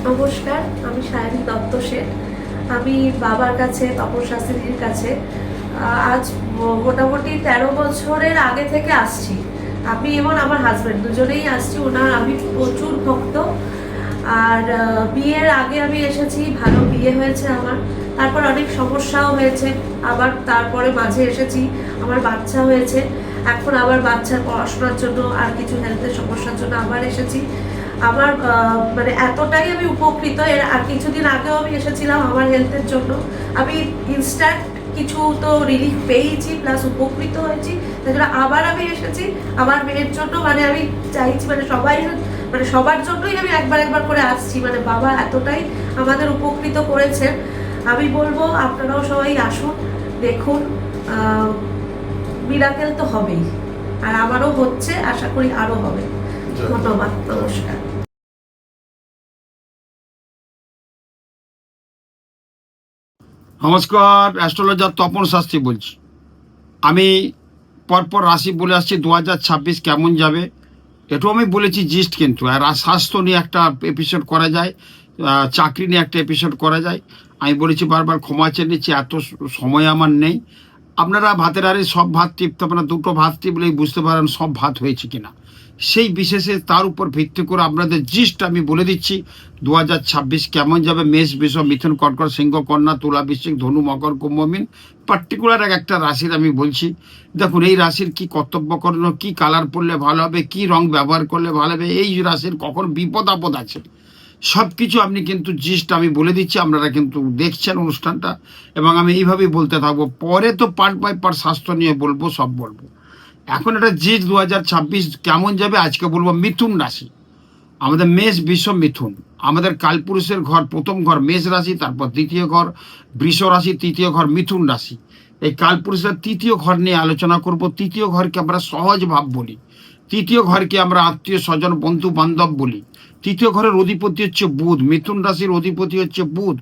নমস্কার, আমি সায়নী দত্ত শেঠ। আমি বাবার কাছে, তপন শাস্ত্রীর কাছে আজ মোটামুটি 13 বছরের আগে থেকে আসছি। আমি এবং আমার হাজব্যান্ড দুজনেই আসছি। ওনার আমি প্রচুর ভক্ত। আর বিয়ের আগে আমি এসেছি, ভালো বিয়ে হয়েছে আমার। তারপর অনেক সমস্যাও হয়েছে, আবার তারপরে মাঝে এসেছি, আমার বাচ্চা হয়েছে। এখন আবার বাচ্চার পড়াশোনার জন্য আর কিছু হেলথের সমস্যার জন্য আবার এসেছি। আমার মানে এতটাই আমি উপকৃত। এর আর কিছুদিন আগেও আমি এসেছিলাম আমার হেলথের জন্য। আমি ইনস্ট্যান্ট কিছু তো রিলিফ পেয়েছি, প্লাস উপকৃত হয়েছি। তাই জন্য আবার আমি এসেছি আমার মেয়ের জন্য। মানে আমি চাইছি মানে সবার জন্যই আমি একবার একবার করে আসছি। মানে বাবা এতটাই আমাদের উপকৃত করেছেন। আমি বলবো আপনারাও সবাই আসুন, দেখুন। মিরাকেল তো হবেই, আর আমারও হচ্ছে, আশা করি আরো হবে। ধন্যবাদ, নমস্কার। নমস্কার, অ্যাস্ট্রোলজার তপন শাস্ত্রী বলছি। আমি পরপর রাশি বলে আসছি 2026 কেমন যাবে। এটাও আমি বলেছি জিস্ট, কিন্তু আর স্বাস্থ্য নিয়ে একটা এপিসোড করা যায়, চাকরি নিয়ে একটা এপিসোড করা যায়। আমি বলেছি বারবার, ক্ষমা চেয়ে নিচ্ছি, এত সময় আমার নেই। আপনারা ভাতের আরে সব ভাত টিপতে, আপনারা দুটো ভাত টিপলেই বুঝতে পারেন সব ভাত হয়েছে কিনা। সেই বিশেষে তার উপর ভিত্তি করে আপনাদের জিস্ট আমি বলে দিচ্ছি 2026 কেমন যাবে। মেষ, বৃষ, মিথুন, কর্কট, সিংহ, কন্যা, তুলা, বৃশ্চিক, ধনু, মকর, কুম্ভ, মীন। পার্টিকুলার একটা রাশির আমি বলছি। দেখুন, এই রাশির কি কর্তব্য করণীয়, কি কালার পরলে ভালো হবে, কি রং ব্যবহার করলে ভালো হবে, এই রাশির কখন বিপদ আপদ আছে, সব কিছু আপনি কিন্তু জিস্ট আমি বলে দিচ্ছি। আপনারা কিন্তু দেখছেন অনুষ্ঠানটা, এবং আমি এইভাবেই বলতে থাকবো। পরে তো পার্ট বাই পার্ট স্বাস্থ্য নিয়ে বলবো, সব বলবো। এখন এটা জিস্ট 2026 কেমন যাবে আজকে বলবো। মিথুন রাশি, আমাদের মেষ, বৃষ, মিথুন। আমাদের কালপুরুষের ঘর, প্রথম ঘর মেষ রাশি, তারপর দ্বিতীয় ঘর বৃষ রাশি, তৃতীয় ঘর মিথুন রাশি। এই কালপুরুষের তৃতীয় ঘর নিয়ে আলোচনা করব। তৃতীয় ঘরকে আমরা সহজ ভাব বলি, তৃতীয় ঘরকে আমরা আত্মীয় স্বজন, বন্ধু বান্ধব বলি। তৃতীয় ঘরের অধিপতি হচ্ছে বুধ, মিথুন রাশির অধিপতি হচ্ছে বুধ।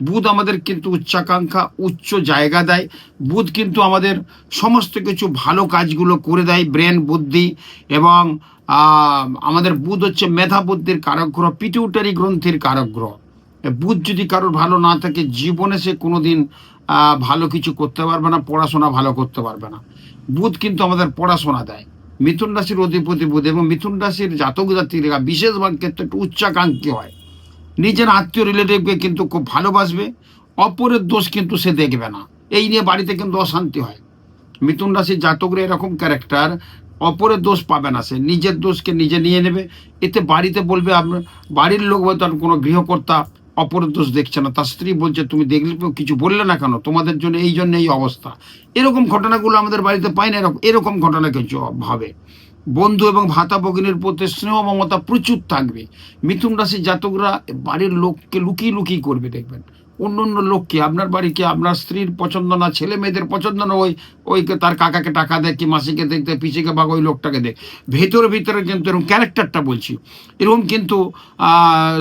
বুধ আমাদের কিন্তু উচ্চাকাঙ্ক্ষা, উচ্চ জায়গা দেয়। বুধ কিন্তু আমাদের সমস্ত কিছু ভালো কাজগুলো করে দেয়, ব্রেন, বুদ্ধি। এবং আমাদের বুধ হচ্ছে মেধা বুদ্ধির কারক গ্রহ, পিটিউটারি গ্রন্থির কারক গ্রহ। বুধ যদি কারোর ভালো না থাকে, জীবনে সে কোনোদিন ভালো কিছু করতে পারবে না, পড়াশোনা ভালো করতে পারবে না। বুধ কিন্তু আমাদের পড়াশোনা দেয়। মিথুন রাশির অধিপতি বুধ, এবং মিথুন রাশির জাতক জাতিরা বিশেষভাগ ক্ষেত্রে একটু উচ্চাকাঙ্ক্ষী হয়। নিজের আত্মীয় রিলেটিভকে কিন্তু খুব ভালোবাসবে, অপরের দোষ কিন্তু সে দেখবে না। এই নিয়ে বাড়িতে কিন্তু অশান্তি হয়। মিথুন রাশির জাতকরা এরকম ক্যারেক্টার, অপরের দোষ পাবে না, সে নিজের দোষকে নিজে নিয়ে নেবে। এতে বাড়িতে বলবে, আপনার বাড়ির লোক হয়তো কোনো গৃহকর্তা অপরের দোষ দেখছে না, তার স্ত্রী বলছে তুমি দেখলে কিছু বললে না কেন, তোমাদের জন্য এই অবস্থা। এরকম ঘটনাগুলো আমাদের বাড়িতে পাই না। এরকম ঘটনা কিছু হবে। বন্ধু এবং ভাতা ভগিনীর প্রতি স্নেহ মমতা প্রচুর থাকবে। মিথুন রাশির জাতকরা বাড়ির লোককে লুকিয়ে লুকিয়ে করবে, দেখবেন। অন্য অন্য লোককে, আপনার বাড়িকে আপনার স্ত্রীর পছন্দ না, ছেলে মেয়েদের পছন্দ না, ওই তার কাকাকে টাকা দেয়, কি মাসিকে দেখতে, পিসিকে বা ওই লোকটাকে দেয়। ভেতরে ভিতরে কিন্তু এরকম ক্যারেক্টারটা বলছি, এরকম কিন্তু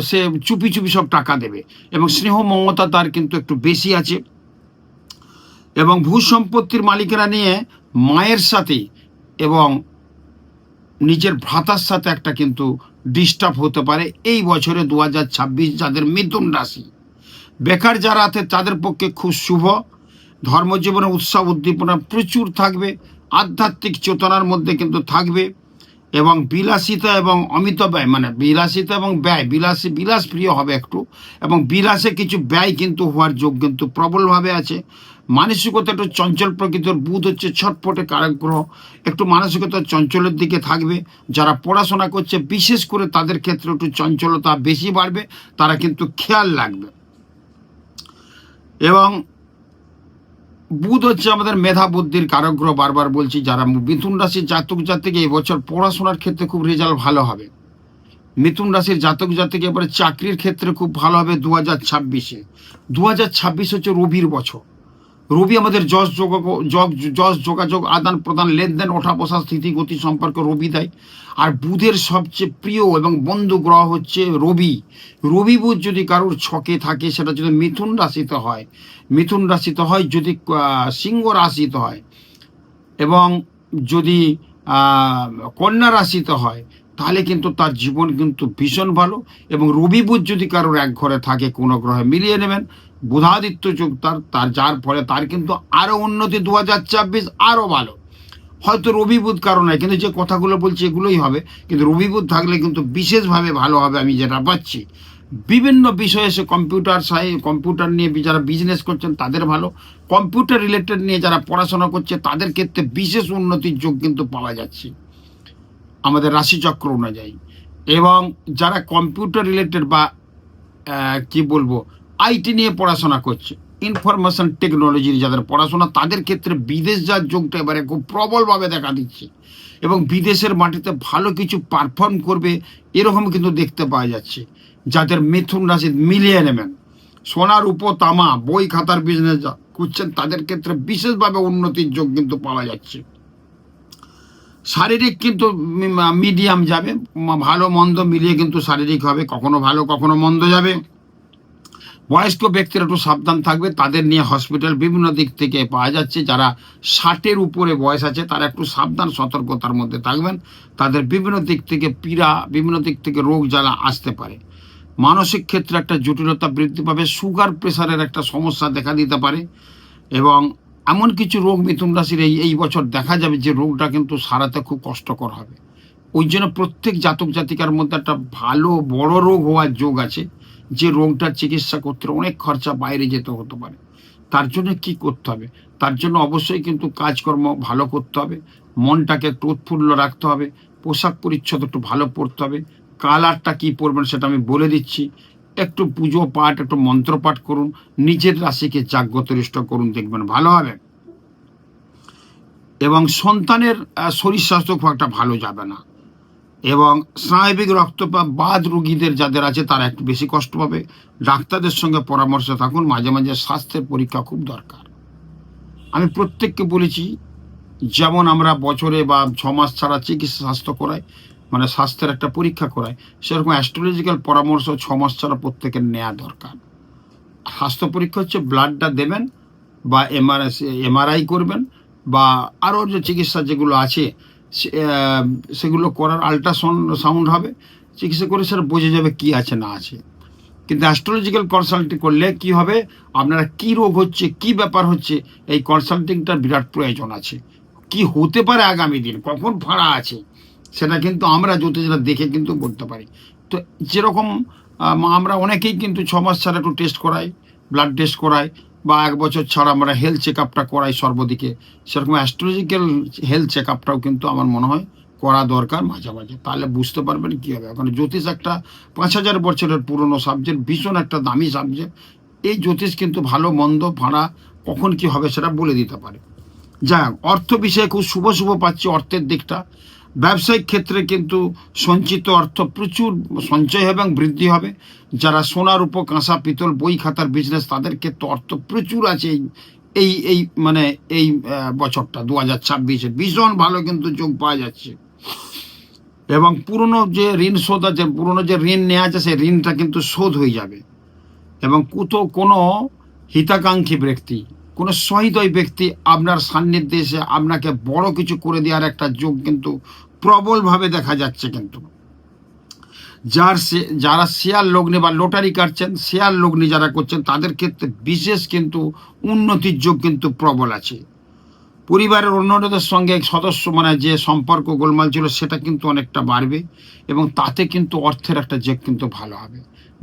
সে চুপি চুপি সব টাকা দেবে, এবং স্নেহ মমতা তার কিন্তু একটু বেশি আছে। এবং ভূ সম্পত্তির মালিকেরা নিয়ে মায়ের সাথে এবং নিজের ভ্রাতার সাথে একটা কিন্তু ডিস্টার্ব হতে পারে এই বছরে 2026। যাদের মিথুন রাশি, বেকার যারা আছে তাদের পক্ষে খুব শুভ। ধর্মজীবনে উৎসাহ উদ্দীপনা প্রচুর থাকবে, আধ্যাত্মিক চেতনার মধ্যে কিন্তু থাকবে। এবং বিলাসিতা এবং অমিত ব্যয়, মানে বিলাসিতা এবং ব্যয়, বিলাস প্রিয় হবে একটু, এবং বিলাসে কিছু ব্যয় কিন্তু হওয়ার যোগ কিন্তু প্রবলভাবে আছে। মানসিকতা একটু চঞ্চল প্রকৃতির, বুধ হচ্ছে ছটফটে কারক গ্রহ, একটু মানসিকতা চঞ্চলের দিকে থাকবে। যারা পড়াশোনা করছে বিশেষ করে তাদের ক্ষেত্রে একটু চঞ্চলতা বেশি বাড়বে, তারা কিন্তু খেয়াল রাখবে। এবং বুধ হচ্ছে আমাদের মেধা বুদ্ধির কারক গ্রহ, বারবার বলছি। যারা মিথুন রাশির জাতক জাতিকে এবছর পড়াশোনার ক্ষেত্রে খুব রেজাল্ট ভালো হবে। মিথুন রাশির জাতক জাতিকে এবারে চাকরির ক্ষেত্রে খুব ভালো হবে 2026-এ। 2026 হচ্ছে রবির বছর। রবি আমাদের যশ যোগাযোগ, আদান প্রদান, লেনদেন, ওঠা বসা, স্থিতি গতি সম্পর্ক রবি দেয়। আর বুধের সবচেয়ে প্রিয় এবং বন্ধু গ্রহ হচ্ছে রবি। রবি বুধ যদি কারোর ছকে থাকে, সেটা যদি মিথুন রাশিতে হয়, যদি সিংহ রাশিতে হয়, এবং যদি কন্যা রাশিতে হয়, তাহলে কিন্তু তার জীবন কিন্তু ভীষণ ভালো। এবং রবি বুধ যদি কারোর এক ঘরে থাকে কোনো গ্রহে মিলিয়ে নেবেন, বুধাদিত্য যোগ তার যার ফলে তার কিন্তু আরো উন্নতি 2024 আরো ভালো। হয়তো রবি বুধ কারণ নয়, কিন্তু যে কথাগুলো বলছি এগুলোই হবে, কিন্তু রবি বুধ থাকলে কিন্তু বিশেষভাবে ভালো হবে আমি যেটা পাচ্ছি। বিভিন্ন বিষয়ে সে কম্পিউটার নিয়ে যারা বিজনেস করছেন তাদের ভালো, কম্পিউটার রিলেটেড নিয়ে যারা পড়াশোনা করছে তাদের ক্ষেত্রে বিশেষ উন্নতির যোগ কিন্তু পাওয়া যাচ্ছে আমাদের রাশিচক্র অনুযায়ী। এবং যারা কম্পিউটার রিলেটেড বা কি বলবো আইটি নিয়ে পড়াশোনা করছে, ইনফরমেশন টেকনোলজির যাদের পড়াশোনা, তাদের ক্ষেত্রে বিদেশ যাওয়ার যোগটা এবারে খুব প্রবলভাবে দেখা দিচ্ছে এবং বিদেশের মাটিতে ভালো কিছু পারফর্ম করবে এরকম কিন্তু দেখতে পাওয়া যাচ্ছে। যাদের মিথুন রাশি মিলিয়ে নেবেন, সোনার তামা বই খাতার বিজনেস করছেন তাদের ক্ষেত্রে বিশেষভাবে উন্নতির যোগ কিন্তু পাওয়া যাচ্ছে। শারীরিক কিন্তু মিডিয়াম যাবে, ভালো মন্দ মিলিয়ে কিন্তু শারীরিক হবে, কখনো ভালো কখনো মন্দ যাবে। বয়স্ক ব্যক্তিরা একটু সাবধান থাকবে, তাদের নিয়ে হসপিটাল বিভিন্ন দিক থেকে পাওয়া যাচ্ছে। যারা 60-এর উপরে বয়স আছে তারা একটু সাবধান সতর্কতার মধ্যে থাকবেন, তাদের বিভিন্ন দিক থেকে পীড়া, বিভিন্ন দিক থেকে রোগ জ্বালা আসতে পারে। মানসিক ক্ষেত্রে একটা জটিলতা বৃদ্ধি পাবে, সুগার প্রেশারের একটা সমস্যা দেখা দিতে পারে। এবং এমন কিছু রোগ মিথুন রাশির এই বছর দেখা যাবে যে রোগটা কিন্তু সারাতে খুব কষ্টকর হবে। ওই জন্য প্রত্যেক জাতক জাতিকার মধ্যে একটা ভালো বড় রোগ হওয়ার যোগ আছে, যে রোগটার চিকিৎসা করতে অনেক খরচা বাইরে যেতে হতে পারে। তার জন্য কি করতে হবে? তার জন্য অবশ্যই কিন্তু কাজকর্ম ভালো করতে হবে, মনটাকে একটু উৎফুল্ল রাখতে হবে, পোশাক পরিচ্ছদ একটু ভালো পরতে হবে। কালারটা কি পরবেন সেটা আমি বলে দিচ্ছি। একটু পুজো পাঠ, একটু মন্ত্রপাঠ করুন, নিজের রাশিকে জাগ্রতরিষ্ট করুন, দেখবেন ভালো হবে। এবং সন্তানের শরীর স্বাস্থ্য খুব একটা ভালো যাবে না। এবং স্নায়বিক রক্তপাত বাদ রোগীদের যাদের আছে তারা একটু বেশি কষ্ট পাবে। ডাক্তারদের সঙ্গে পরামর্শে থাকুন, মাঝে মাঝে স্বাস্থ্যের পরীক্ষা খুব দরকার। আমি প্রত্যেককে বলেছি, যেমন আমরা বছরে বা 6 মাস ছাড়া চিকিৎসা স্বাস্থ্য করাই, মানে স্বাস্থ্যের একটা পরীক্ষা করাই, সেরকম অ্যাস্ট্রোলজিক্যাল পরামর্শ 6 মাস ছাড়া প্রত্যেকের নেওয়া দরকার। স্বাস্থ্য পরীক্ষা হচ্ছে ব্লাডটা দেবেন বা এমআরআই করবেন, বা আরও যে চিকিৎসা যেগুলো আছে সেগুলো করার, আল্ট্রাসাউন্ড হবে, চিকিৎসা করে সেটা বোঝা যাবে কি আছে না আছে। কিন্তু অ্যাস্ট্রোলজিক্যাল কনসাল্টিং করলে কি হবে, আপনারা কি রোগ হচ্ছে, কি ব্যাপার হচ্ছে, এই কনসাল্টিংটার বিরাট প্রয়োজন আছে। কি হতে পারে আগামী দিন, কখন ফাঁড়া আছে, সেটা কিন্তু আমরা জ্যোতিষরা দেখে কিন্তু বলতে পারি। তো যেরকম আমরা অনেকেই কিন্তু 6 মাস ছাড়া একটু টেস্ট করাই, ব্লাড টেস্ট করাই, বা 1 বছর ছাড়া আমরা হেলথ চেক আপটা করাই সর্বদিকে, সেরকম অ্যাস্ট্রোলজিক্যাল হেলথ চেক আপটাও কিন্তু আমার মনে হয় করা দরকার মাঝে মাঝে। তাহলে বুঝতে পারবেন কী হবে। এখন জ্যোতিষ একটা 5000 বছরের পুরনো সাবজেক্ট, ভীষণ একটা দামি সাবজেক্ট। এই জ্যোতিষ কিন্তু ভালো মন্দ ফাঁড়া কখন কি হবে সেটা বলে দিতে পারে। যাই হোক, অর্থ বিষয়ে খুব শুভ পাচ্ছি অর্থের দিকটা। ব্যবসায়িক ক্ষেত্রে কিন্তু সঞ্চিত অর্থ প্রচুর সঞ্চয় এবং বৃদ্ধি হবে। যারা সোনার উপর কাঁসা পিতল বই খাতার বিজনেস, তাদের ক্ষেত্রে অর্থ প্রচুর আছে এই বছরটা 2026-এ ভীষণ ভালো কিন্তু যোগ পাওয়া যাচ্ছে। এবং পুরনো যে ঋণ শোধ আছে, পুরনো যে ঋণ নেওয়া আছে, সেই ঋণটা কিন্তু শোধ হয়ে যাবে। এবং কোনো হিতাকাঙ্ক্ষী ব্যক্তি, কোনো সহৃদয় ব্যক্তি আপনার সান্নিধ্যে এসে আপনাকে বড় কিছু করে দেওয়ার একটা যোগ কিন্তু প্রবলভাবে দেখা যাচ্ছে। কিন্তু যারা শেয়ার লগ্নি বা লটারি কাটছেন, শেয়ার লগ্নি যারা করছেন, তাদের ক্ষেত্রে বিশেষ কিন্তু উন্নতির যোগ কিন্তু প্রবল আছে। পরিবারের অন্যদের সঙ্গে সদস্য যে সম্পর্ক গোলমাল ছিল সেটা কিন্তু অনেকটা বাড়বে, এবং তাতে কিন্তু অর্থের একটা যোগ কিন্তু ভালো হবে।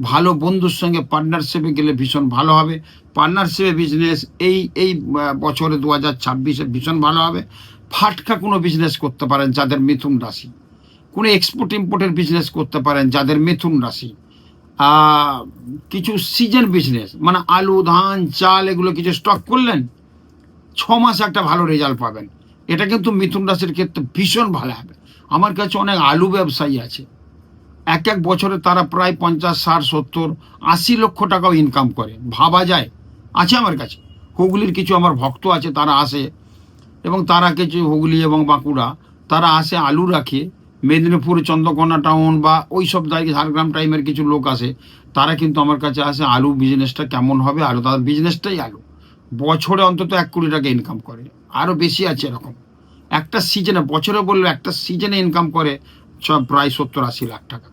ভালো বন্ধুর সঙ্গে পার্টনারশিপে গেলে ভীষণ ভালো হবে। পার্টনারশিপে বিজনেস এই বছরে 2026-এ ভীষণ ভালো হবে। ফাটকা কোনো বিজনেস করতে পারেন যাদের মিথুন রাশি, কোনো এক্সপোর্ট ইম্পোর্টের বিজনেস করতে পারেন যাদের মিথুন রাশি। কিছু সিজন বিজনেস, আলু ধান চাল এগুলো কিছু স্টক করলেন, 6 মাস একটা ভালো রেজাল্ট পাবেন। এটা কিন্তু মিথুন রাশির ক্ষেত্রে ভীষণ ভালো হবে। আমার কাছে অনেক আলু ব্যবসায়ী আছে, এক বছরে তারা প্রায় 50, 60, 70, 80 লক্ষ টাকাও ইনকাম করে, ভাবা যায়। আছে আমার কাছে হুগলির কিছু আমার ভক্ত আছে, তারা আসে, এবং তারা কিছু হুগলি এবং বাঁকুড়া তারা আসে আলু রাখে। মেদিনীপুর চন্দ্রকোনা টাউন বা ওই সব জায়গায় ঝাড়গ্রাম টাইমের কিছু লোক আসে, তারা কিন্তু আমার কাছে আসে আলু বিজনেসটা কেমন হবে। আলু, তাদের বিজনেসটাই আলু, বছরে অন্তত 1 কোটি টাকা ইনকাম করে, আরও বেশি আছে এরকম। একটা সিজনে, বছরে বললে একটা সিজনে ইনকাম করে প্রায় 70-80 লাখ টাকা,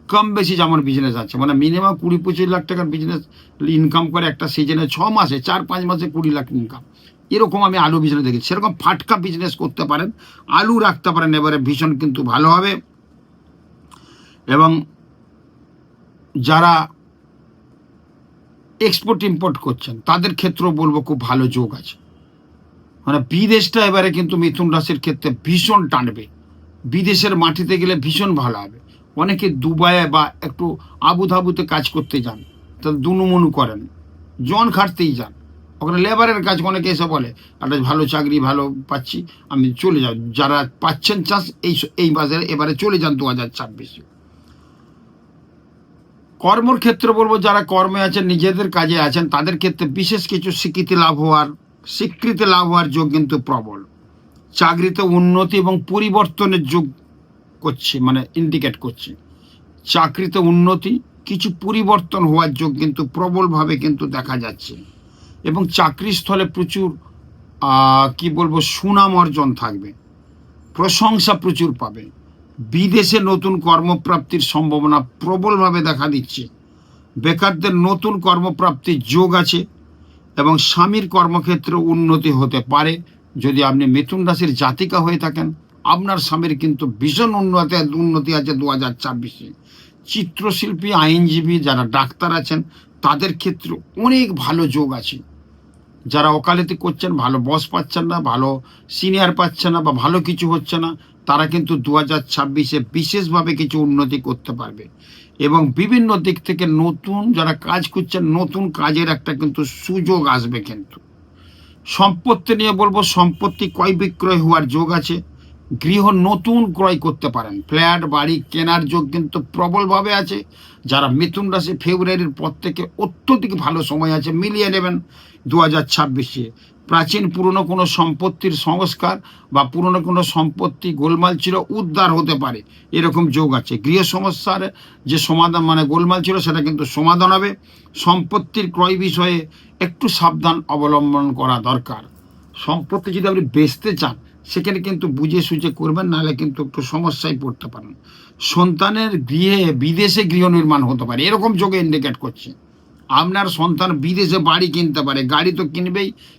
কম বেশি যেমন বিজনেস আছে, মানে মিনিমাম 20-25 লাখ টাকার বিজনেস ইনকাম করে একটা সিজনে 6 মাসে 4-5 মাসে 20 লাখ ইনকাম, এরকম আমি আলু বিজনেস দেখেছি। সেরকম ফাটকা বিজনেস করতে পারেন, আলু রাখতে পারেন, এবারে ভীষণ কিন্তু ভালো হবে। এবং যারা এক্সপোর্ট ইম্পোর্ট করছেন তাদের ক্ষেত্রেও বলবো খুব ভালো যোগ আছে, মানে বিদেশটা এবারে কিন্তু মিথুন রাশির ক্ষেত্রে ভীষণ টানবে, বিদেশের মাটিতে গেলে ভীষণ ভালো হবে। অনেকে দুবাইয়ে বা একটু আবুধাবুতে কাজ করতে যান, তাহলে দুনুমনু করেন, জন খাটতেই যান, ওখানে লেবারের কাজ, অনেকে এসে বলে একটা ভালো চাকরি ভালো পাচ্ছি আমি চলে যাও, যারা পাচ্ছেন চান্স এই বাজারে এবারে চলে যান 2026। কর্মর ক্ষেত্রে বলবো যারা কর্মে আছেন, নিজেদের কাজে আছেন, তাদের ক্ষেত্রে বিশেষ কিছু স্বীকৃতি লাভ হওয়ার যোগ কিন্তু প্রবল। চাকরিতে উন্নতি এবং পরিবর্তনের যোগ করছে, মানে ইন্ডিকেট করছে চাকরিতে উন্নতি, কিছু পরিবর্তন হওয়ার যোগ কিন্তু প্রবলভাবে কিন্তু দেখা যাচ্ছে। এবং চাকরিস্থলে প্রচুর কি বলবো সুনাম অর্জন থাকবে, প্রশংসা প্রচুর পাবে। বিদেশে নতুন কর্মপ্রাপ্তির সম্ভাবনা প্রবলভাবে দেখা দিচ্ছে, বেকারদের নতুন কর্মপ্রাপ্তির যোগ আছে। এবং স্বামীর কর্মক্ষেত্রে উন্নতি হতে পারে। যদি আপনি মিথুন রাশির জাতিকা হয়ে থাকেন, আপনার স্বামীর কিন্তু ভীষণ উন্নতি আছে 2026-এ। চিত্রশিল্পী, আইনজীবী, যারা ডাক্তার আছেন তাদের ক্ষেত্রে অনেক ভালো যোগ আছে। যারা ওকালতি করছেন, ভালো বস পাচ্ছেন না, ভালো সিনিয়র পাচ্ছেন না, বা ভালো কিছু হচ্ছে না, তারা কিন্তু 2026-এ বিশেষভাবে কিছু উন্নতি করতে পারবে। এবং বিভিন্ন দিক থেকে নতুন যারা কাজ করছেন, নতুন কাজের একটা কিন্তু সুযোগ আসবে। কিন্তু সম্পত্তি নিয়ে বলবো, সম্পত্তি ক্রয় বিক্রয় হওয়ার যোগ আছে। গৃহ নতুন ক্রয় করতে পারেন, ফ্ল্যাট বাড়ি কেনার যোগ কিন্তু প্রবলভাবে আছে। যারা মিথুন রাশি, ফেব্রুয়ারির পর থেকে অত্যধিক ভালো সময় আছে, মিলিয়ে নেবেন 2026-এ। প্রাচীন পুরনো কোনো সম্পত্তির সংস্কার বা পুরনো কোনো সম্পত্তি গোলমাল ছিল, উদ্ধার হতে পারে, এরকম যোগ আছে। গৃহ সমস্যার যে সমাধান, মানে গোলমাল ছিল, সেটা কিন্তু সমাধান হবে। সম্পত্তির ক্রয় বিষয়ে একটু সাবধান অবলম্বন করা দরকার। সম্পত্তি যদি আপনি বেচতে চান, সেখানে কিন্তু বুঝে সুঝে করবেন, নাহলে কিন্তু একটু সমস্যায় পড়তে পারেন। সন্তানের বিদেশে গৃহ নির্মাণ হতে পারে, এরকম যোগে ইন্ডিকেট করছে। আপনার সন্তান বিদেশে বাড়ি কিনতে পারে, গাড়ি তো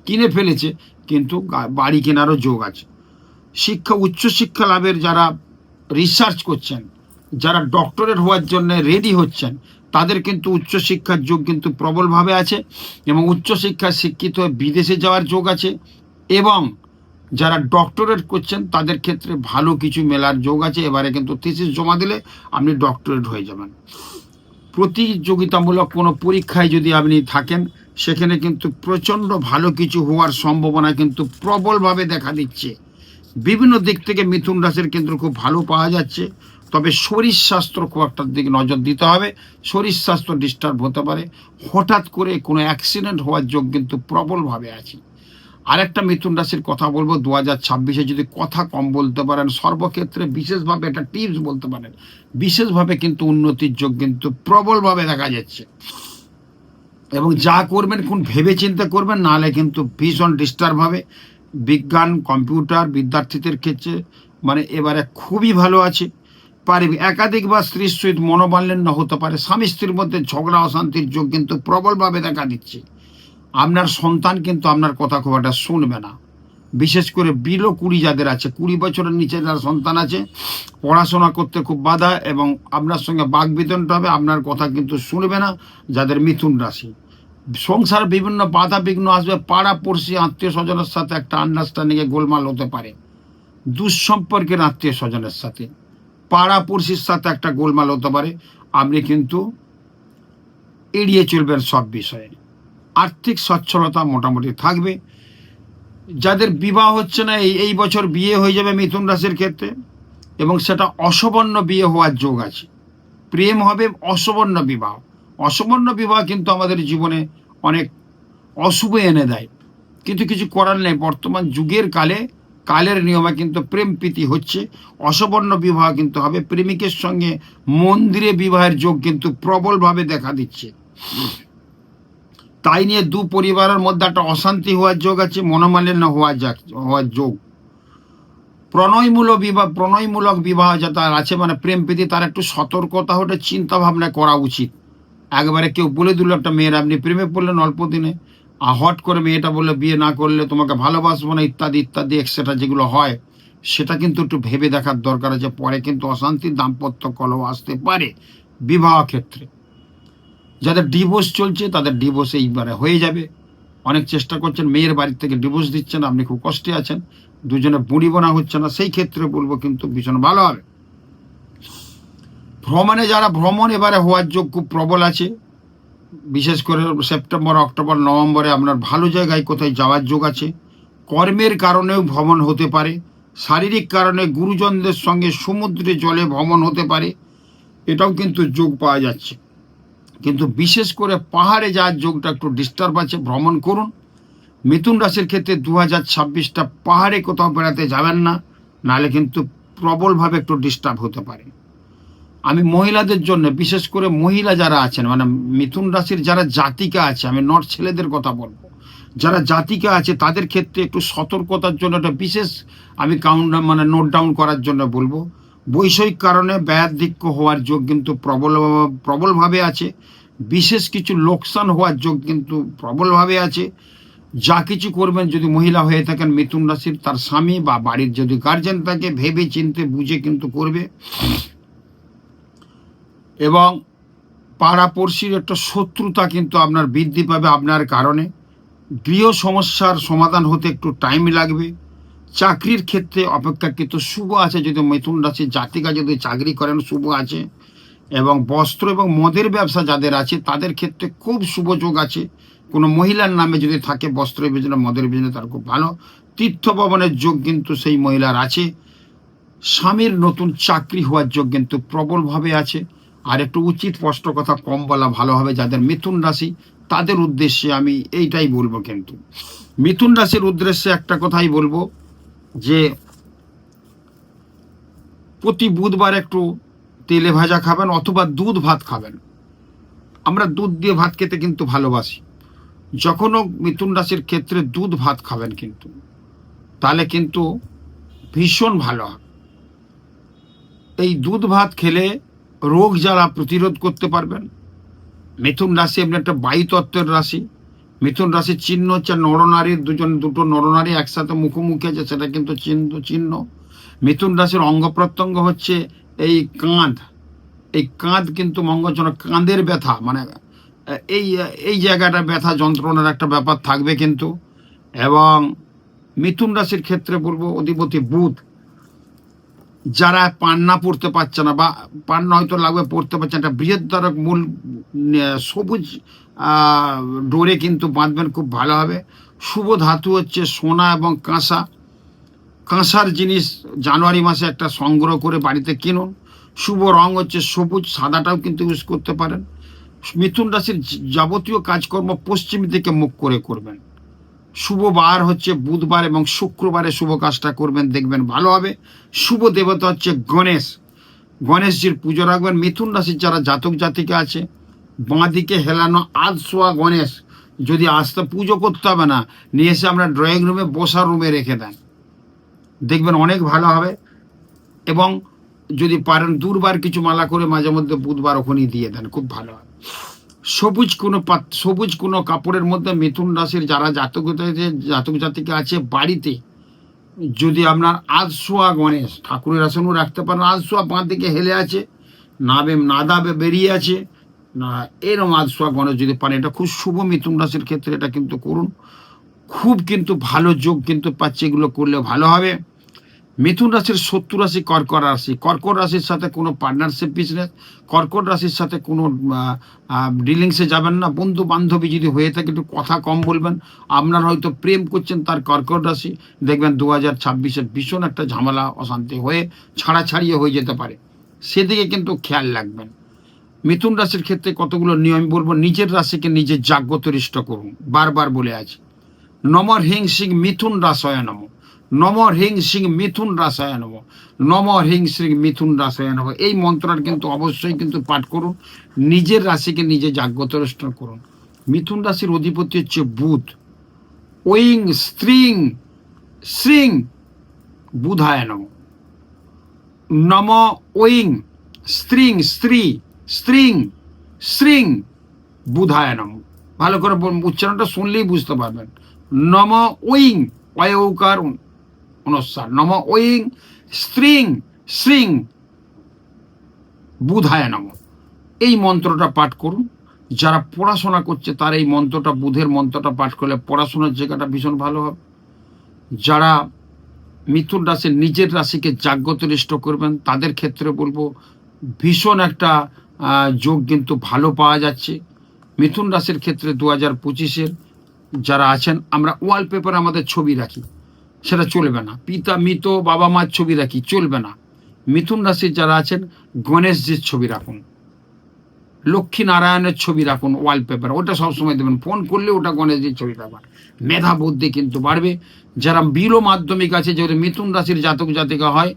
কিনে ফেলেছে, কিন্তু বাড়ি কেনারও যোগ আছে। শিক্ষা, উচ্চশিক্ষা লাভের যারা রিসার্চ করছেন, যারা ডক্টরেট হওয়ার জন্য রেডি হচ্ছেন, তাদের কিন্তু উচ্চশিক্ষার যোগ কিন্তু প্রবলভাবে আছে। এবং উচ্চশিক্ষায় শিক্ষিত হয়ে বিদেশে যাওয়ার যোগ আছে। এবং যারা ডক্টরেট করছেন তাদের ক্ষেত্রে ভালো কিছু মেলার যোগ আছে। এবারে কিন্তু থিসিস জমা দিলে আপনি ডক্টরেট হয়ে যাবেন। প্রতিযোগিতামূলক কোনো পরীক্ষায় যদি আপনি থাকেন, সেখানে কিন্তু প্রচণ্ড ভালো কিছু হওয়ার সম্ভাবনা কিন্তু প্রবলভাবে দেখা দিচ্ছে। বিভিন্ন দিক থেকে মিথুন রাশির কিন্তু খুব ভালো পাওয়া যাচ্ছে। তবে শরীর স্বাস্থ্য খুব একটা দিকে নজর দিতে হবে, শরীর স্বাস্থ্য ডিস্টার্ব হতে পারে। হঠাৎ করে কোনো অ্যাক্সিডেন্ট হওয়ার যোগ কিন্তু প্রবলভাবে আছে। আরেকটা মিথুন রাশির কথা বলবো, 2026-এ যদি কথা কম বলতে পারেন, সর্বক্ষেত্রে বিশেষভাবে একটা টিপস বলতে পারেন, বিশেষভাবে কিন্তু উন্নতির যোগ কিন্তু প্রবলভাবে দেখা যাচ্ছে। এবং যা করবেন কোন ভেবে চিন্তে করবেন, নাহলে কিন্তু ভীষণ ডিস্টার্ব হবে। বিজ্ঞান, কম্পিউটার বিদ্যার্থীদের ক্ষেত্রে মানে এবারে খুবই ভালো আছে। একাধিক বা স্ত্রীর সহিত মনোমালিন্য হতে পারে, স্বামী স্ত্রীর মধ্যে ঝগড়া অশান্তির যোগ কিন্তু প্রবলভাবে দেখা দিচ্ছে। আপনার সন্তান কিন্তু আপনার কথা খুব একটা শুনবে না, বিশেষ করে বিলো 20 যাদের আছে, 20 বছরের নিচে যারা সন্তান আছে, পড়াশোনা করতে খুব বাধা, এবং আপনার সঙ্গে বাকবিতণ্ডা হবে, আপনার কথা কিন্তু শুনবে না। যাদের মিথুন রাশি, সংসার বিভিন্ন বাধা বিঘ্ন আসবে, পাড়া পড়শি আত্মীয় স্বজনের সাথে একটা আন্ডারস্ট্যান্ডিংয়ে গোলমাল হতে পারে। দুঃসম্পর্কের আত্মীয় স্বজনের সাথে, পাড়া পড়শির সাথে একটা গোলমাল হতে পারে, আপনি কিন্তু এড়িয়ে চলবেন সব বিষয়ে। আর্থিক সচ্ছলতা মোটামুটি থাকবে। যাদের বিবাহ হচ্ছে না, এই বছর বিয়ে হয়ে যাবে মিথুন রাশির ক্ষেত্রে, এবং সেটা অসবর্ণ বিয়ে হওয়ার যোগ আছে। প্রেম হবে, অসবর্ণ বিবাহ। অসবর্ণ বিবাহ কিন্তু আমাদের জীবনে অনেক অশুভ এনে দেয়, কিন্তু কিছু করার নেই। বর্তমান যুগের কালের নিয়মে কিন্তু প্রেম প্রীতি হচ্ছে। অসবর্ণ বিবাহ কিন্তু হবে। প্রেমিকের সঙ্গে মন্দিরে বিবাহের যোগ কিন্তু প্রবলভাবে দেখা দিচ্ছে। তাই নিয়ে দু পরিবারের মধ্যে একটা অশান্তি হওয়ার যোগ আছে, মনোমালিন্য হওয়ার যোগ। প্রণয়মূলক বিবাহ যাতে আছে, মানে প্রেম প্রীতি, তার একটু সতর্কতা হতে চিন্তা ভাবনা করা উচিত। একবারে কেউ বলে দিল একটা মেয়ের আপনি প্রেমে পড়লেন অল্প দিনে, হট করে মেয়েটা বললে বিয়ে না করলে তোমাকে ভালোবাসবো না, ইত্যাদি ইত্যাদি এক্সেট্রা যেগুলো হয়, সেটা কিন্তু একটু ভেবে দেখার দরকার আছে। পরে কিন্তু অশান্তি, দাম্পত্য কলহ আসতে পারে বিবাহ ক্ষেত্রে। যাদের ডিভোর্স চলছে তাদের ডিভোর্স এইবারে হয়ে যাবে। অনেক চেষ্টা করছেন, মেয়ের বাড়ির থেকে ডিভোর্স দিচ্ছেন, আপনি খুব কষ্টে আছেন, দুজনে বুড়ি বোনা হচ্ছে না, সেই ক্ষেত্রে বলবো কিন্তু ভীষণ ভালো হবে। ভ্রমণ এবারে হওয়ার যোগ খুব প্রবল আছে। বিশেষ করে সেপ্টেম্বর, অক্টোবর, নভেম্বরে আপনার ভালো জায়গায় কোথায় যাওয়ার যোগ আছে। কর্মের কারণেও ভ্রমণ হতে পারে, শারীরিক কারণে গুরুজনদের সঙ্গে সমুদ্রে জলে ভ্রমণ হতে পারে, এটাও কিন্তু যোগ পাওয়া যাচ্ছে। কিন্তু বিশেষ করে পাহাড়ে যাওয়ার যোগটা একটু ডিস্টার্ব আছে, ভ্রমণ করুন। মিথুন রাশির ক্ষেত্রে 2026টা পাহাড়ে কোথাও বেড়াতে যাবেন না, নাহলে কিন্তু প্রবলভাবে একটু ডিস্টার্ব হতে পারে। আমি মহিলাদের জন্য, বিশেষ করে মহিলা যারা আছেন, মানে মিথুন রাশির যারা জাতিকা আছে, আমি নট ছেলেদের কথা বলবো, যারা জাতিকা আছে তাদের ক্ষেত্রে একটু সতর্কতার জন্য একটা বিশেষ আমি নোট ডাউন করার জন্য বলবো। বৈষয়িক কারণে ব্যয়াধিক্য হওয়ার যোগ কিন্তু প্রবলভাবে আছে। বিশেষ কিছু লোকসান হওয়ার যোগ কিন্তু প্রবলভাবে আছে। যা কিছু করবেন, যদি মহিলা হয়ে থাকেন মিথুন রাশির, তার স্বামী বা বাড়ির যদি গার্জেন থাকে ভেবে চিনতে বুঝে কিন্তু করবে। এবং পাড়াপড়শির একটা শত্রুতা কিন্তু আপনার বৃদ্ধি পাবে আপনার কারণে। গৃহ সমস্যার সমাধান হতে একটু টাইম লাগবে। চাকরির ক্ষেত্রে অপেক্ষাকৃত শুভ আছে, যদি মিথুন রাশির জাতিকা যদি চাকরি করেন শুভ আছে। এবং বস্ত্র এবং মদের ব্যবসা যাদের আছে তাদের ক্ষেত্রে খুব শুভ যোগ আছে। কোনো মহিলার নামে যদি থাকে বস্ত্রের বিজনেস, মদের বিজনেস, তার খুব ভালো। তীর্থ ভবনের যোগ কিন্তু সেই মহিলার আছে। স্বামীর নতুন চাকরি হওয়ার যোগ কিন্তু প্রবলভাবে আছে। আর একটু উচিত স্পষ্ট কথা কম বলা ভালো হবে যাদের মিথুন রাশি, তাদের উদ্দেশ্যে আমি এইটাই বলবো। কিন্তু মিথুন রাশির উদ্দেশ্যে একটা কথাই বলবো যে প্রতি বুধবার একটু তেলে ভাজা খাবেন অথবা দুধ ভাত খাবেন। আমরা দুধ দিয়ে ভাত খেতে কিন্তু ভালোবাসি। যখনও মিথুন রাশির ক্ষেত্রে দুধ ভাত খাবেন কিন্তু, তাহলে কিন্তু ভীষণ ভালো হয়। এই দুধ ভাত খেলে রোগ জ্বালা প্রতিরোধ করতে পারবেন। মিথুন রাশি এমনি একটা বায়ুতত্ত্বের রাশি। মিথুন রাশির চিহ্ন হচ্ছে নরনারীর, দুটো নরনারী একসাথে মুখোমুখি আছে, সেটা কিন্তু চিহ্ন। মিথুন রাশির অঙ্গ প্রত্যঙ্গ হচ্ছে এই কাঁধ। এই কাঁধ কিন্তু মঙ্গলজনক। কাঁধের ব্যথা, মানে এই জায়গাটা ব্যথা যন্ত্রণার একটা ব্যাপার থাকবে কিন্তু। এবং মিথুন রাশির ক্ষেত্রে বলবো অধিপতি বুধ। যারা পান্না পড়তে পারছে না বা পান্না হয়তো লাগবে পড়তে পারছে না, একটা বৃহত্তরক মূল সবুজ ডোরে কিন্তু বাঁধবেন, খুব ভালো হবে। শুভ ধাতু হচ্ছে সোনা এবং কাঁসা। কাঁসার জিনিস জানুয়ারি মাসে একটা সংগ্রহ করে বাড়িতে কিনুন। শুভ রং হচ্ছে সবুজ, সাদাটাও কিন্তু ইউজ করতে পারেন। মিথুন রাশির যাবতীয় কাজকর্ম পশ্চিম দিকে মুখ করে করবেন। শুভ বার হচ্ছে বুধবার এবং শুক্রবারে শুভ কাজটা করবেন, দেখবেন ভালো হবে। শুভ দেবতা হচ্ছে গণেশ। গণেশজির পুজো রাখবেন। মিথুন রাশির যারা জাতক জাতিকা আছে, বাঁ দিকে হেলানো আধশোয়া গণেশ যদি আসতে, পুজো করতে হবে না, নিয়ে এসে আমরা ড্রয়িং রুমে বসার রুমে রেখে দেন, দেখবেন অনেক ভালো হবে। এবং যদি পারেন দুর্বার কিছু মালা করে মাঝে মধ্যে বুধবার ওখানেই দিয়ে দেন, খুব ভালো হয়। সবুজ কোনো কাপড়ের মধ্যে মিথুন রাশির যারা জাতক জাতিকা আছে বাড়িতে, যদি আপনার আধশোয়া গণেশ ঠাকুরের আসনও রাখতে পারেন, আধশোয়া বাঁ দিকে হেলে আছে, নাদাবে বেরিয়ে আছে না, এরম আধশোয়া গণেশ যদি পান, এটা খুব শুভ। মিথুন রাশির ক্ষেত্রে এটা কিন্তু করুন, খুব কিন্তু ভালো যোগ কিন্তু পাচ্ছে, এগুলো করলে ভালো হবে। মিথুন রাশির শত্রু রাশি কর্কট রাশি। কর্কট রাশির সাথে কোনো পার্টনারশিপ বিজনেস, কর্কট রাশির সাথে কোনো ডিলিংসে যাবেন না। বন্ধু বান্ধবী যদি হয়ে থাকে একটু কথা কম বলবেন। আপনার হয়তো প্রেম করছেন তার কর্কট রাশি, দেখবেন 2026-এ ভীষণ একটা ঝামেলা অশান্তি হয়ে ছাড়াছাড়িয়ে হয়ে যেতে পারে, সেদিকে কিন্তু খেয়াল রাখবেন। মিথুন রাশির ক্ষেত্রে কতগুলো নিয়ম বলবো। নিজের রাশিকে নিজে জাগ্রতরিষ্ট করুন, বারবার বলে আছে। নমঃ হ্রিং সিং মিথুন রাশয় নম, নমঃ হ্রিং সিং মিথুন রাশয় নম, নমঃ হ্রিং সিং মিথুন রাশয় নম। এই মন্ত্রটা কিন্তু অবশ্যই কিন্তু পাঠ করুন, নিজের রাশিকে নিজে জাগ্রতরিষ্ট করুন। মিথুন রাশির অধিপতি হচ্ছে বুধ। ওইং স্ত্রিং শ্রিং বুধায় নম। নম ওইং স্ত্রিং স্ত্রী স্ত্রিং শ্রিং বুধায় নম। ভালো করে উচ্চারণটা শুনলেই বুঝতে পারবেন। নম ওইং অয়ৌকার অনুসার, নম ওইং স্ত্রিং শ্রিং বুধায় নম। এই মন্ত্রটা পাঠ করুন। যারা পড়াশোনা করছে তার এই মন্ত্রটা, বুধের মন্ত্রটা পাঠ করলে পড়াশোনার জায়গাটা ভীষণ ভালো হবে। যারা মিথুন রাশির নিজের রাশিকে জাগ্রত করবেন তাদের ক্ষেত্রে বলবো ভীষণ একটা যোগ কিন্তু ভালো পাওয়া যাচ্ছে। মিথুন রাশির ক্ষেত্রে 2025-এর যারা আছেন, আমরা ওয়ালপেপারে আমাদের ছবি রাখি, সেটা চলবে না। পিতা মৃত বাবা মার ছবি রাখি, চলবে না। মিথুন রাশির যারা আছেন গণেশজির ছবি রাখুন, লক্ষ্মী নারায়ণের ছবি রাখুন ওয়ালপেপার, ওটা সবসময় দেবেন। ফোন করলে ওটা গণেশজির ছবি রাখবেন, মেধা বুদ্ধি কিন্তু বাড়বে। যারা বিলো মাধ্যমিক আছে, যেহেতু মিথুন রাশির জাতক জাতিকা হয়,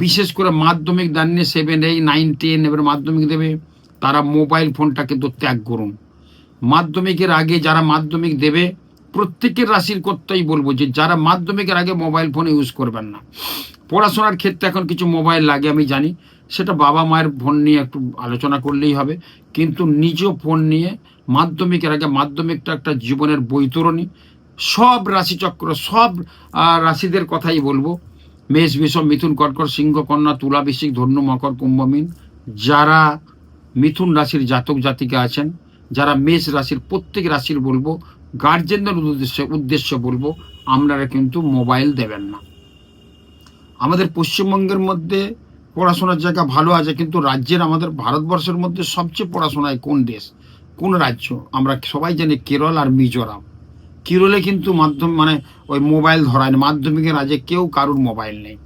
বিশেষ করে মাধ্যমিক দেননি 7, 8, 9, 10 এবার মাধ্যমিক দেবে, তারা মোবাইল ফোনটা কিন্তু ত্যাগ করুন। মাধ্যমিকের আগে যারা মাধ্যমিক দেবে প্রত্যেকের রাশির করতেই বলবো যে যারা মাধ্যমিকের আগে মোবাইল ফোন ইউজ করবেন না। পড়াশোনার ক্ষেত্রে এখন কিছু মোবাইল লাগে আমি জানি, সেটা বাবা মায়ের ফোন নিয়ে একটু আলোচনা করলেই হবে, কিন্তু নিজ ফোন নিয়ে মাধ্যমিকের আগে, মাধ্যমিকটা একটা জীবনের বৈতরণী। সব রাশিচক্র, সব রাশিদের কথাই বলবো, মেষ, বৃষ, মিথুন, কর্কট, সিংহ, কন্যা, তুলা, বৃশ্চিক, ধনু, মকর, কুম্ভ, মীন। যারা মিথুন রাশির জাতক জাতিকা আছেন, যারা মেষ রাশির, প্রত্যেক রাশির বলবো গার্জেনদের উদ্দেশ্য বলবো আপনারা কিন্তু মোবাইল দেবেন না। আমাদের পশ্চিমবঙ্গের মধ্যে পড়াশোনার জায়গা ভালো আছে, কিন্তু রাজ্যের, আমাদের ভারতবর্ষের মধ্যে সবচেয়ে পড়াশোনায় কোন দেশ, কোন রাজ্য? আমরা সবাই জানি কেরল আর মিজোরাম। কেরলে কিন্তু ওই মোবাইল ধরায় না, মাধ্যমিকের আগে কেউ কারুর মোবাইল নেই,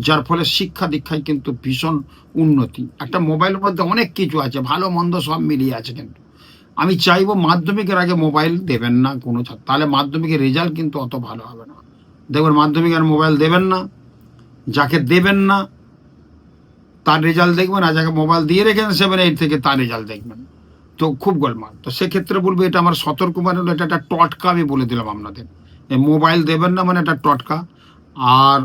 যার ফলে শিক্ষা দীক্ষায় কিন্তু ভীষণ উন্নতি। একটা মোবাইলের মধ্যে অনেক কিছু আছে, ভালো মন্দ সব মিলিয়ে আছে। কিন্তু আমি চাইবো মাধ্যমিকের আগে মোবাইল দেবেন না কোনো ছাত্র, তাহলে মাধ্যমিকের রেজাল্ট কিন্তু অত ভালো হবে না। দেখবেন মাধ্যমিকের মোবাইল দেবেন না, যাকে দেবেন না তার রেজাল্ট দেখবেন, আর যাকে মোবাইল দিয়ে রেখেছেন 7, 8 থেকে তার রেজাল্ট দেখবেন। তো খুব গোলমাল। তো সেক্ষেত্রে বলবো এটা আমার সতর্কবাণী হলো, এটা একটা টটকা আমি বলে দিলাম আপনাদের, মোবাইল দেবেন না মানে একটা টটকা। আর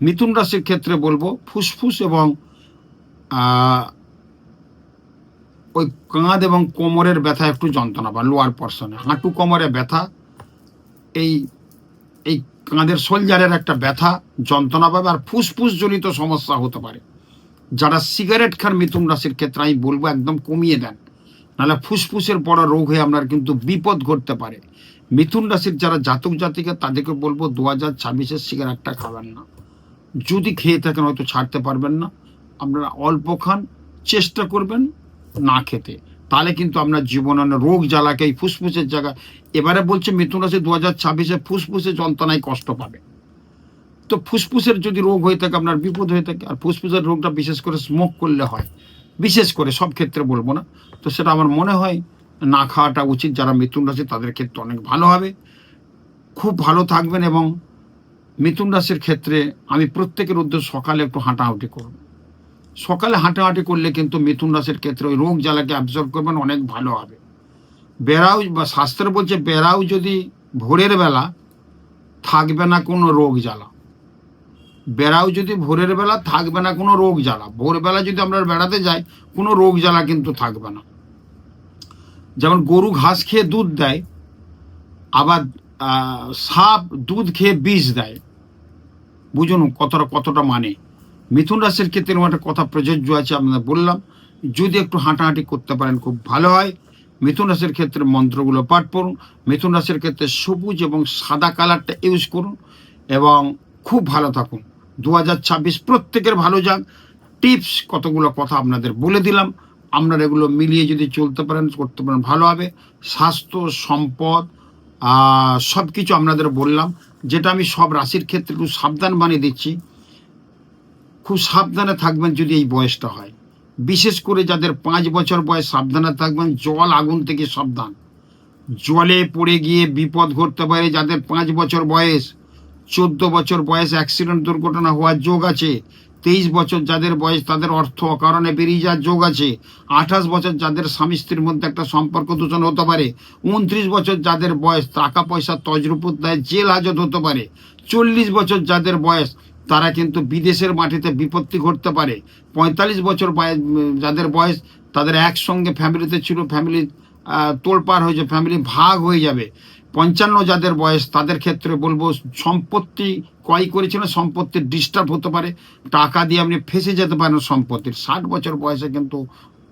মিথুন রাশির ক্ষেত্রে বলবো ফুসফুস এবং ওই কাঁধ এবং কোমরের ব্যথা একটু যন্ত্রণা বা লোয়ার পর্শনে, হাঁটু কোমরে ব্যথা, এই এই কাঁধের শোলজারের একটা ব্যথা যন্ত্রণা পাবে, আর ফুসফুস জনিত সমস্যা হতে পারে। যারা সিগারেট খান মিথুন রাশির ক্ষেত্রে আমি বলবো একদম কমিয়ে দেন, নাহলে ফুসফুসের বড় রোগ হয়ে আপনার কিন্তু বিপদ ঘটতে পারে। মিথুন রাশির যারা জাতক জাতিকা তাদেরকে বলবো 2026-এর সিগারেটটা খাবেন না। যদি খেয়ে থাকেন হয়তো ছাড়তে পারবেন না, আপনারা অল্প খান, চেষ্টা করবেন না খেতে, তাহলে কিন্তু আপনার জীবনে রোগ জ্বালাকে এই ফুসফুসের জায়গা। এবারে বলছে মিথুন রাশি 2026-এ ফুসফুসের যন্ত্রণায় কষ্ট পাবে। তো ফুসফুসের যদি রোগ হয়ে থাকে আপনার বিপদ হয়ে থাকে। আর ফুসফুসের রোগটা বিশেষ করে স্মোক করলে হয়, বিশেষ করে, সব ক্ষেত্রে বলবো না। তো সেটা আমার মনে হয় না খাওয়াটা উচিত। যারা মিথুন রাশি তাদের ক্ষেত্রে অনেক ভালো হবে, খুব ভালো থাকবেন। এবং মিথুন রাশির ক্ষেত্রে আমি প্রত্যেকের উদ্দেশ্যে সকালে একটু হাঁটাহাঁটি করুন। সকালে হাঁটাহাঁটি করলে কিন্তু মিথুন রাশির ক্ষেত্রে ওই রোগ জ্বালাকে অ্যাবজর্ব করবেন, অনেক ভালো হবে। বেড়াও বা শাস্ত্র বলছে বেড়াও যদি ভোরের বেলা থাকবে না কোনো রোগ জ্বালা, বেড়াও যদি ভোরের বেলা থাকবে না কোনো রোগ জ্বালা। ভোরবেলা যদি আমরা বেড়াতে যাই কোনো রোগ জ্বালা কিন্তু থাকবে না। যেমন গরু ঘাস খেয়ে দুধ দেয়, আবার সাপ দুধ খেয়ে বিষ দেয়। বুঝুন কতটা মানে। মিথুন রাশির ক্ষেত্রে একটা কথা প্রযোজ্য আছে, আপনাদের বললাম, যদি একটু হাঁটাহাঁটি করতে পারেন খুব ভালো হয়। মিথুন রাশির ক্ষেত্রে মন্ত্রগুলো পাঠ করুন। মিথুন রাশির ক্ষেত্রে সবুজ এবং সাদা কালারটা ইউজ করুন এবং খুব ভালো থাকুন। 2026 প্রত্যেকের ভালো যাক। টিপস কতগুলো কথা আপনাদের বলে দিলাম, আপনারা এগুলো মিলিয়ে যদি চলতে পারেন, করতে পারেন, ভালো হবে। স্বাস্থ্য, সম্পদ, সব কিছু আপনাদের বললাম। যেটা আমি সব রাশির ক্ষেত্রে একটু সাবধান বানিয়ে দিচ্ছি, খুব সাবধানে থাকবেন যদি এই বয়সটা হয়। বিশেষ করে যাদের 5 বছর বয়স, সাবধানে থাকবেন। জল আগুন থেকে সাবধান, জলে পড়ে গিয়ে বিপদ ঘটতে পারে। যাদের 5 বছর বয়স, 14 বছর বয়স অ্যাক্সিডেন্ট দুর্ঘটনা হওয়ার যোগ আছে। 23 বছর যাদের বয়স তাদের অর্থ অকারণে বেরিয়ে যাওয়ার যোগ আছে। 28 বছর যাদের স্বামী স্ত্রীর মধ্যে একটা সম্পর্ক দূষণ হতে পারে। 29 বছর যাদের বয়স টাকা পয়সা তজরুপুর দেয় জেল হাজত হতে পারে। 40 বছর যাদের বয়স তারা কিন্তু বিদেশের মাটিতে বিপত্তি ঘটতে পারে। 45 বছর যাদের বয়স তাদের একসঙ্গে ফ্যামিলিতে ছিল, ফ্যামিলি তোলপাড় হয়েছে, ফ্যামিলি ভাগ হয়ে যাবে। 55 যাদের বয়স তাদের ক্ষেত্রে বলবো সম্পত্তি ক্রয় করেছিল, সম্পত্তির ডিস্টার্ব হতে পারে, টাকা দিয়ে আপনি ফেসে যেতে পারেন সম্পত্তির। 60 বছর বয়সে কিন্তু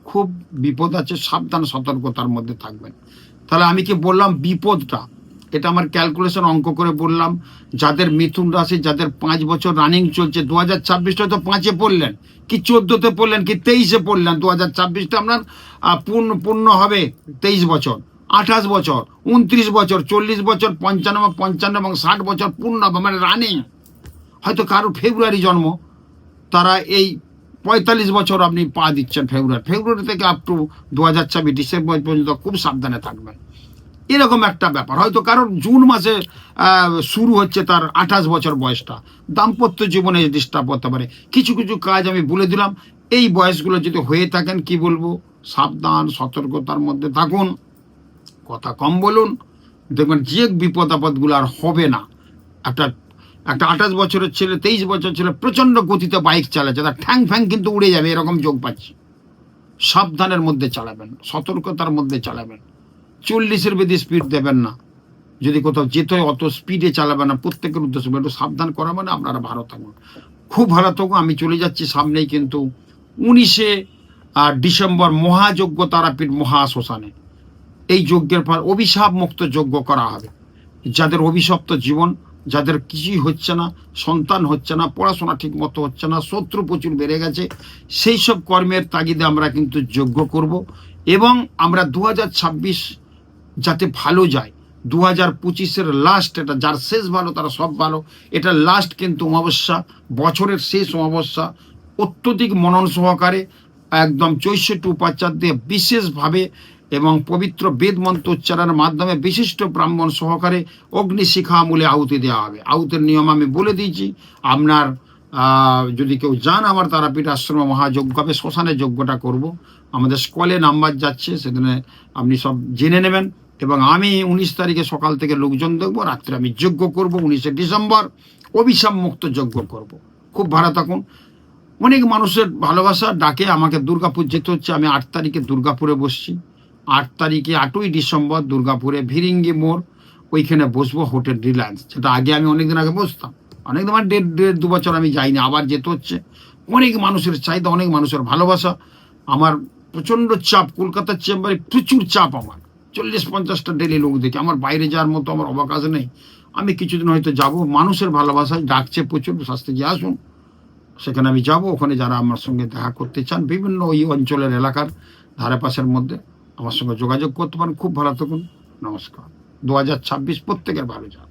খুব বিপদ আছে, সাবধান সতর্কতার মধ্যে থাকবেন। তাহলে আমি কি বললাম বিপদটা, এটা আমার ক্যালকুলেশন অঙ্ক করে বললাম। যাদের মিথুন রাশি যাদের 5 বছর রানিং চলছে, 2026টা তো 5-এ পড়লেন কি 14-তে পড়লেন কি 23-এ পড়লেন, 2026টা আপনার পূর্ণ হবে 23 বছর, 28 বছর, 29 বছর, 40 বছর, 55 এবং 60 বছর পূর্ণ হবে, মানে রানিং। হয়তো কারোর ফেব্রুয়ারি জন্ম, তারা এই 45 বছর আপনি পা দিচ্ছেন ফেব্রুয়ারি থেকে আপ টু 2026 ডিসেম্বর পর্যন্ত খুব সাবধানে থাকবেন। এরকম একটা ব্যাপার। হয়তো কারোর জুন মাসে শুরু হচ্ছে তার 28 বছর বয়সটা, দাম্পত্য জীবনে ডিস্টার্ব হতে পারে। কিছু কিছু কাজ আমি বলে দিলাম, এই বয়সগুলো যদি হয়ে থাকেন কি বলবো, সাবধান সতর্কতার মধ্যে থাকুন, কথা কম বলুন, দেখবেন যে বিপদ আপদগুলো আর হবে না। একটা 28 বছরের ছেলে 23 বছর ছেলে প্রচণ্ড গতিতে বাইক চালাচ্ছে, তার ঠ্যাং ফ্যাং কিন্তু উড়ে যাবে, এরকম যোগ পাচ্ছি। সাবধানের মধ্যে চালাবেন, সতর্কতার মধ্যে চালাবেন। 40-এর বেশি স্পিড দেবেন না, যদি কোথাও যেতে হয় অত স্পিডে চালাবেন না। প্রত্যেকের উদ্দেশ্য একটু সাবধান করা, মানে আপনারা ভালো থাকুন, খুব ভালো থাকুন। আমি চলে যাচ্ছি সামনেই কিন্তু 19শে ডিসেম্বর মহাযজ্ঞ তারাপীঠ মহাশ্মশানে। এই যজ্ঞের পর অভিশাপ মুক্ত যজ্ঞ করা হবে। যাদের অভিশপ্ত জীবন, যাদের কিছুই হচ্ছে না, সন্তান হচ্ছে না, পড়াশোনা ঠিক মতো হচ্ছে না, শত্রু প্রচুর বেড়ে গেছে, সেই সব কর্মের তাগিদে আমরা কিন্তু যজ্ঞ করব। এবং আমরা 2026 যাতে ভালো যায়, 2025-এর লাস্ট, এটা যার শেষ ভালো তারা সব ভালো, এটা লাস্ট কিন্তু অমাবস্যা, বছরের শেষ অমাবস্যা। অত্যধিক মনন সহকারে একদম 64 উপাচার দিয়ে বিশেষভাবে এবং পবিত্র বেদ মন্ত্র উচ্চারণের মাধ্যমে বিশিষ্ট ব্রাহ্মণ সহকারে অগ্নিশিখা মূলে আহুতি দেওয়া হবে। আহুতির নিয়ম আমি বলে দিয়েছি। আপনার যদি কেউ যান আমার তারাপীঠ আশ্রমে মহাযজ্ঞ হবে, শ্মশানে যজ্ঞটা করব। আমাদের স্কলে নাম্বার যাচ্ছে, সেখানে আপনি সব জেনে নেবেন। এবং আমি 19 তারিখে সকাল থেকে লোকজন দেখবো, রাত্রে আমি যজ্ঞ করব। 19শে ডিসেম্বর অভিশাপ মুক্ত যজ্ঞ করব। খুব ভালো থাকুন। অনেক মানুষের ভালোবাসা ডাকে আমাকে দুর্গাপুর যেতে হচ্ছে। আমি 8 তারিখে দুর্গাপুরে বসছি। 8 তারিখে 8ই ডিসেম্বর দুর্গাপুরে ভিরিঙ্গি মোড়, ওইখানে বসবো হোটেল রিলায়েন্স, যেটা আগে আমি অনেকদিন আগে বসতাম। অনেকদিন মানে 1.5-2 বছর আমি যাইনি, আবার যেতে হচ্ছে। অনেক মানুষের চাহিদা, অনেক মানুষের ভালোবাসা। আমার প্রচণ্ড চাপ, কলকাতার চেম্বারে প্রচুর চাপ, আমার 40-50টা ডেলি লোক দেখি। আমার বাইরে যাওয়ার মতো আমার অবকাশ নেই। আমি কিছুদিন হয়তো যাব, মানুষের ভালোবাসায় ডাকছে প্রচুর, শাস্ত্রীজি আসুন, সেখানে আমি যাব। ওখানে যারা আমার সঙ্গে দেখা করতে চান বিভিন্ন ওই অঞ্চলের এলাকার ধারে পাশের মধ্যে আমার সঙ্গে যোগাযোগ করতে পারেন। খুব ভালো থাকুন, নমস্কার। 2026 প্রত্যেকের ভালো যাক।